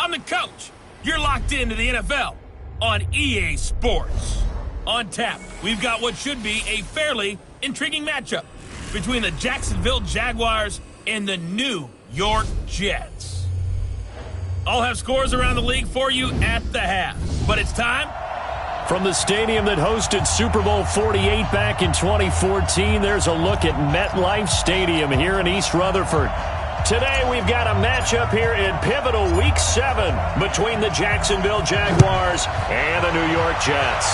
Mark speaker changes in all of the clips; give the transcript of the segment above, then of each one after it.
Speaker 1: I'm the coach. You're locked into the NFL on EA Sports. On tap, we've got what should be a fairly intriguing matchup between the Jacksonville Jaguars and the New York Jets. I'll have scores around the league for you at the half, but it's time.
Speaker 2: From the stadium that hosted Super Bowl 48 back in 2014, there's a look at MetLife Stadium here in East Rutherford. Today we've got a matchup here in pivotal Week 7 between the Jacksonville Jaguars and the New York Jets.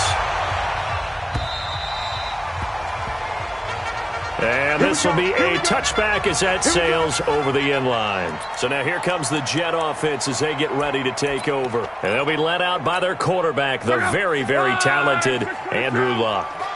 Speaker 2: And this will be a touchback as that sails over the end line. So now here comes the Jet offense as they get ready to take over. And they'll be led out by their quarterback, the very, very talented Andrew Luck.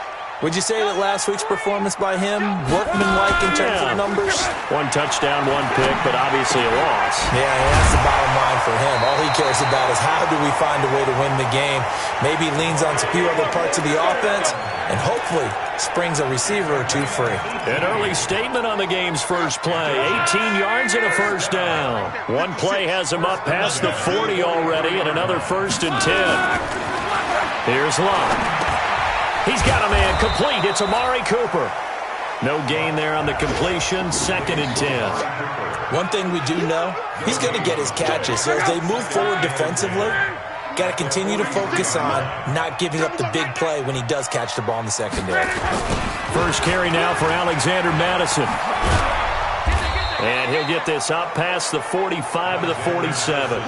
Speaker 3: Would you say that last week's performance by him, workmanlike in terms of numbers?
Speaker 2: One touchdown, one pick, but obviously a loss.
Speaker 3: Yeah, that's the bottom line for him. All he cares about is how do we find a way to win the game. Maybe leans on a few other parts of the offense, and hopefully springs a receiver or two free.
Speaker 2: An early statement on the game's first play. 18 yards and a first down. One play has him up past the 40 already, and another 1st and 10. Here's Luck. He's got a man complete. It's Amari Cooper. No gain there on the completion. 2nd and 10.
Speaker 3: One thing we do know, he's going to get his catches. So as they move forward defensively, got to continue to focus on not giving up the big play when he does catch the ball in the secondary.
Speaker 2: First carry now for Alexander Madison. And he'll get this up past the 45 to the 47.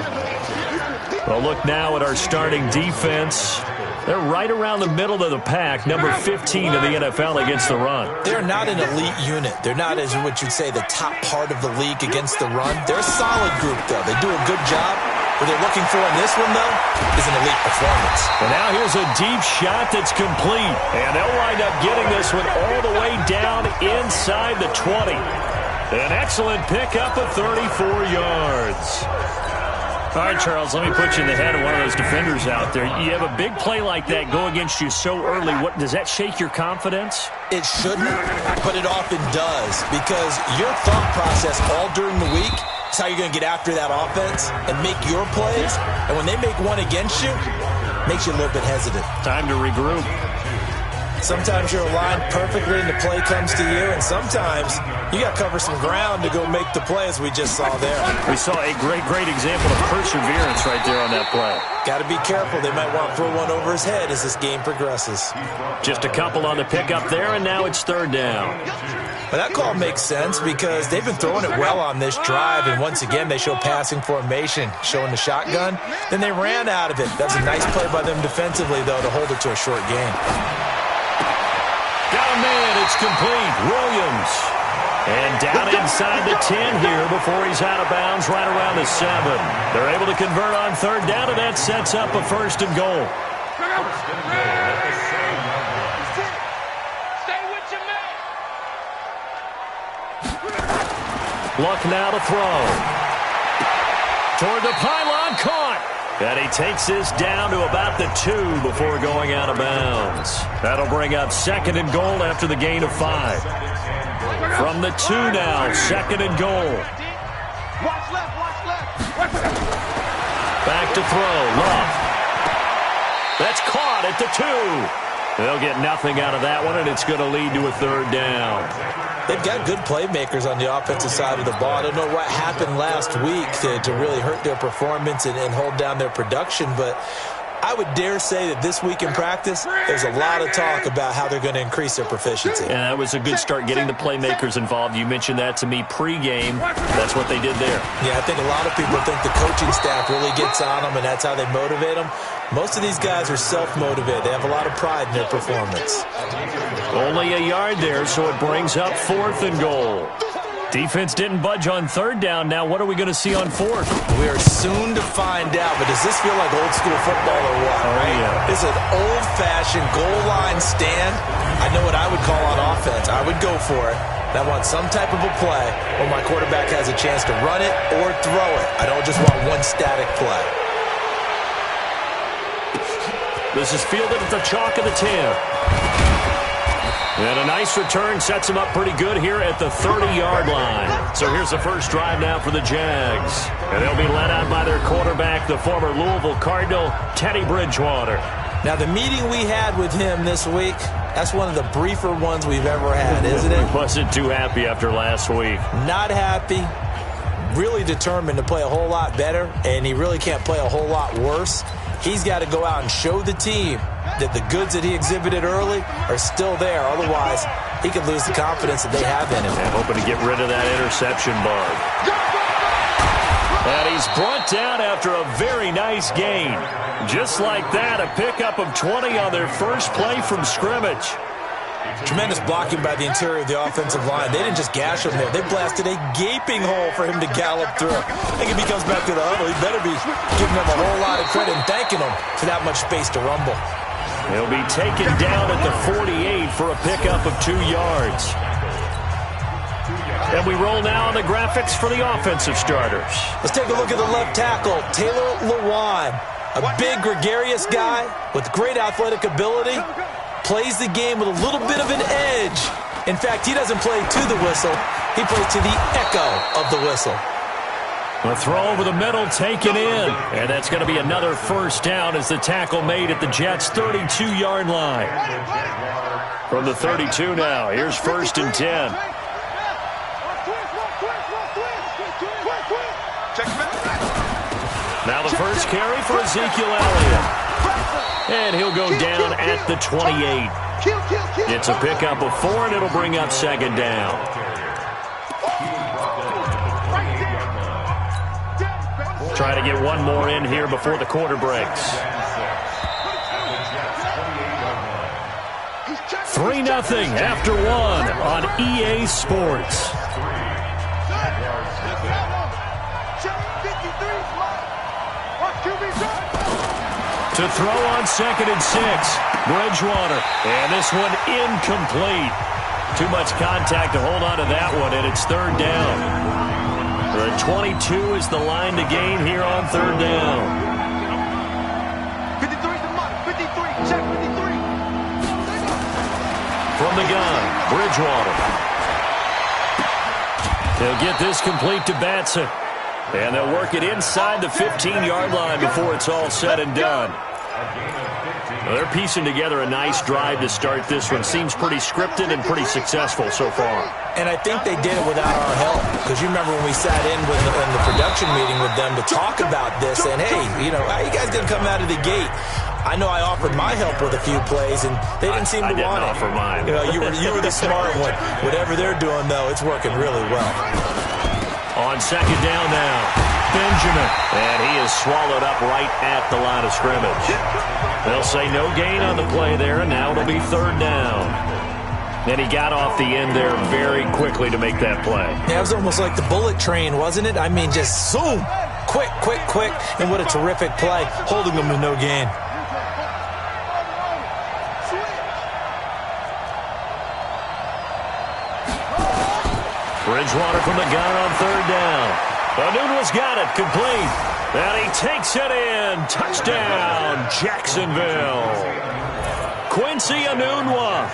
Speaker 2: Well, look now at our starting defense. They're right around the middle of the pack, number 15 in the NFL against the run.
Speaker 3: They're not an elite unit. They're not, as what you'd say, the top part of the league against the run. They're a solid group, though. They do a good job. What they're looking for in this one, though, is an elite performance.
Speaker 2: And now here's a deep shot that's complete. And they'll wind up getting this one all the way down inside the 20. An excellent pickup of 34 yards. All right, Charles, let me put you in the head of one of those defenders out there. You have a big play like that go against you so early. What does that shake your confidence?
Speaker 3: It shouldn't, but it often does, because your thought process all during the week is how you're going to get after that offense and make your plays. And when they make one against you, it makes you a little bit hesitant.
Speaker 2: Time to regroup.
Speaker 3: Sometimes you're aligned perfectly and the play comes to you, and sometimes you got to cover some ground to go make the play, as we just saw there.
Speaker 2: We saw a great example of perseverance right there on that play.
Speaker 3: Got to be careful. They might want to throw one over his head as this game progresses.
Speaker 2: Just a couple on the pickup there, and now it's 3rd down.
Speaker 3: But that call makes sense because they've been throwing it well on this drive, and once again they show passing formation, showing the shotgun. Then they ran out of it. That was a nice play by them defensively, though, to hold it to a short gain.
Speaker 2: Got a man, it's complete. Williams. And down inside the 10 here before he's out of bounds right around the 7. They're able to convert on 3rd down, and that sets up a 1st and goal. Luck now to throw. Toward the pylon, caught. And he takes this down to about the 2 before going out of bounds. That'll bring up 2nd and goal after the gain of 5. From the 2 now, 2nd and goal. Back to throw, Luck. That's caught at the 2. They'll get nothing out of that one, and it's going to lead to a 3rd down.
Speaker 3: They've got good playmakers on the offensive side of the ball. I don't know what happened last week to really hurt their performance and hold down their production, but I would dare say that this week in practice, there's a lot of talk about how they're going to increase their proficiency.
Speaker 2: And that was a good start getting the playmakers involved. You mentioned that to me pregame. That's what they did there.
Speaker 3: Yeah, I think a lot of people think the coaching staff really gets on them, and that's how they motivate them. Most of these guys are self-motivated. They have a lot of pride in their performance.
Speaker 2: Only a yard there, so it brings up 4th and goal. Defense didn't budge on 3rd down. Now what are we going to see on 4th?
Speaker 3: We are soon to find out, but does this feel like old school football or what?
Speaker 2: Oh, yeah.
Speaker 3: This is an old-fashioned goal line stand. I know what I would call on offense. I would go for it. I want some type of a play where my quarterback has a chance to run it or throw it. I don't just want one static play.
Speaker 2: This is fielded at the chalk of the 10. And a nice return sets him up pretty good here at the 30-yard line. So here's the first drive now for the Jags. And they'll be led out by their quarterback, quarterback, the former Louisville Cardinal, Teddy Bridgewater.
Speaker 3: Now, the meeting we had with him this week, that's one of the briefer ones we've ever had, isn't it?
Speaker 2: He wasn't too happy after last week.
Speaker 3: Not happy. Really determined to play a whole lot better, and he really can't play a whole lot worse. He's got to go out and show the team that the goods that he exhibited early are still there. Otherwise, he could lose the confidence that they have in him.
Speaker 2: And hoping to get rid of that interception bug. And he's brought down after a very nice gain. Just like that, a pickup of 20 on their first play from scrimmage.
Speaker 3: Tremendous blocking by the interior of the offensive line. They didn't just gash him there. They blasted a gaping hole for him to gallop through. I think if he comes back to the huddle, he better be giving them a whole lot of credit and thanking them for that much space to rumble.
Speaker 2: He'll be taken down at the 48 for a pickup of 2 yards. And we roll now on the graphics for the offensive starters.
Speaker 3: Let's take a look at the left tackle, Taylor Lewan. A big, gregarious guy with great athletic ability. Plays the game with a little bit of an edge. In fact, he doesn't play to the whistle. He plays to the echo of the whistle.
Speaker 2: A throw over the middle taken in. And that's going to be another first down as the tackle made at the Jets' 32-yard line. From the 32 now, here's 1st and 10. Now the first carry for Ezekiel Elliott. And he'll go down at the 28. It's a pickup of 4, and it'll bring up 2nd down. Try to get one more in here before the quarter breaks. 3-0 after 1 on EA Sports. To throw on 2nd and 6. Bridgewater. And this one incomplete. Too much contact to hold on to that one, and it's 3rd down. The 22 is the line to gain here on 3rd down.
Speaker 4: 53 is the mark. 53. Check 53.
Speaker 2: From the gun, Bridgewater. He'll get this complete to Batson. And they'll work it inside the 15-yard line before it's all said and done. Well, they're piecing together a nice drive to start this one. Seems pretty scripted and pretty successful so far.
Speaker 3: And I think they did it without our help. Because you remember when we sat in the production meeting with them to talk about this. And, hey, you know, how you guys going to come out of the gate? I know I offered my help with a few plays, and they didn't seem to want it.
Speaker 2: I didn't offer mine.
Speaker 3: You know, you were the smart one. Whatever they're doing, though, it's working really well.
Speaker 2: On 2nd down now, Benjamin. And he is swallowed up right at the line of scrimmage. They'll say no gain on the play there, and now it'll be 3rd down. And he got off the end there very quickly to make that play.
Speaker 3: Yeah, it was almost like the bullet train, wasn't it? I mean, just zoom. Quick, quick, quick. And what a terrific play, holding them to no gain.
Speaker 2: Bridgewater from the gun on 3rd down. Anunwa's got it, complete. And he takes it in. Touchdown, Jacksonville. Quincy Enunwa,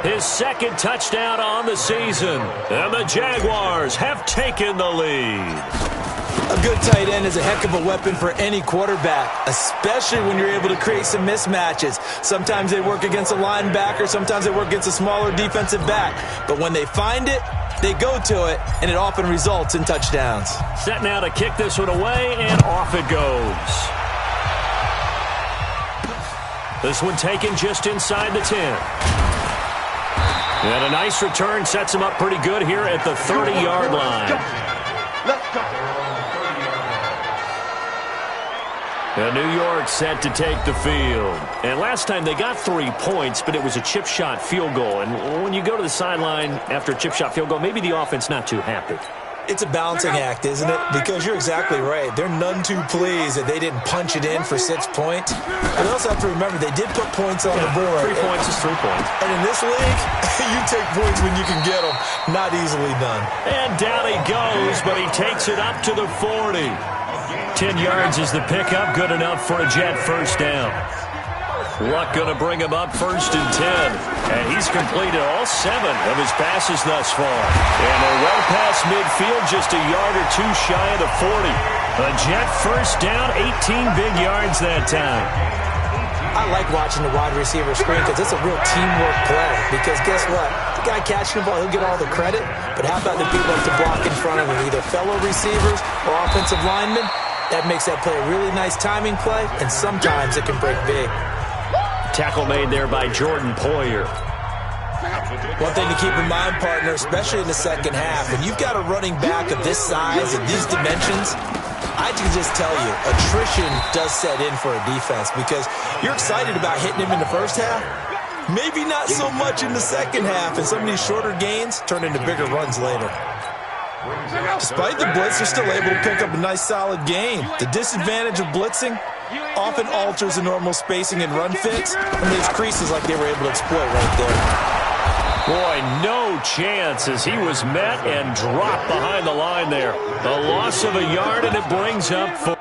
Speaker 2: his 2nd touchdown on the season. And the Jaguars have taken the lead.
Speaker 3: A good tight end is a heck of a weapon for any quarterback, especially when you're able to create some mismatches. Sometimes they work against a linebacker, sometimes they work against a smaller defensive back. But when they find it, they go to it, and it often results in touchdowns.
Speaker 2: Set now to kick this one away, and off it goes. This one taken just inside the 10. And a nice return sets him up pretty good here at the 30-yard line.
Speaker 4: Let's go.
Speaker 2: And New York set to take the field. And last time they got 3 points, but it was a chip shot field goal. And when you go to the sideline after a chip shot field goal, maybe the offense not too happy.
Speaker 3: It's a balancing act, isn't it? Because you're exactly right. They're none too pleased that they didn't punch it in for 6 points. But you also have to remember, they did put points on the board.
Speaker 2: 3 points is 3 points.
Speaker 3: And in this league, you take points when you can get them. Not easily done.
Speaker 2: And down he goes, but he takes it up to the 40. 10 yards is the pickup, good enough for a Jet first down. Luck going to bring him up 1st and 10. And he's completed all 7 of his passes thus far. And they're well past midfield, just a yard or two shy of the 40. A Jet first down, 18 big yards that time.
Speaker 3: I like watching the wide receiver screen because it's a real teamwork play. Because guess what? The guy catching the ball, he'll get all the credit. But how about the people up to block in front of him, either fellow receivers or offensive linemen? That makes that play a really nice timing play, and sometimes it can break big.
Speaker 2: Tackle made there by Jordan Poyer.
Speaker 3: One thing to keep in mind, partner, especially in the second half, when you've got a running back of this size and these dimensions, I can just tell you, attrition does set in for a defense because you're excited about hitting him in the first half. Maybe not so much in the second half, and some of these shorter gains turn into bigger runs later. Despite the blitz, they're still able to pick up a nice solid gain. The disadvantage of blitzing often alters the normal spacing and run fits, and leaves creases like they were able to exploit right there.
Speaker 2: Boy, no chance as he was met and dropped behind the line there. A loss of a yard, and it brings up 4.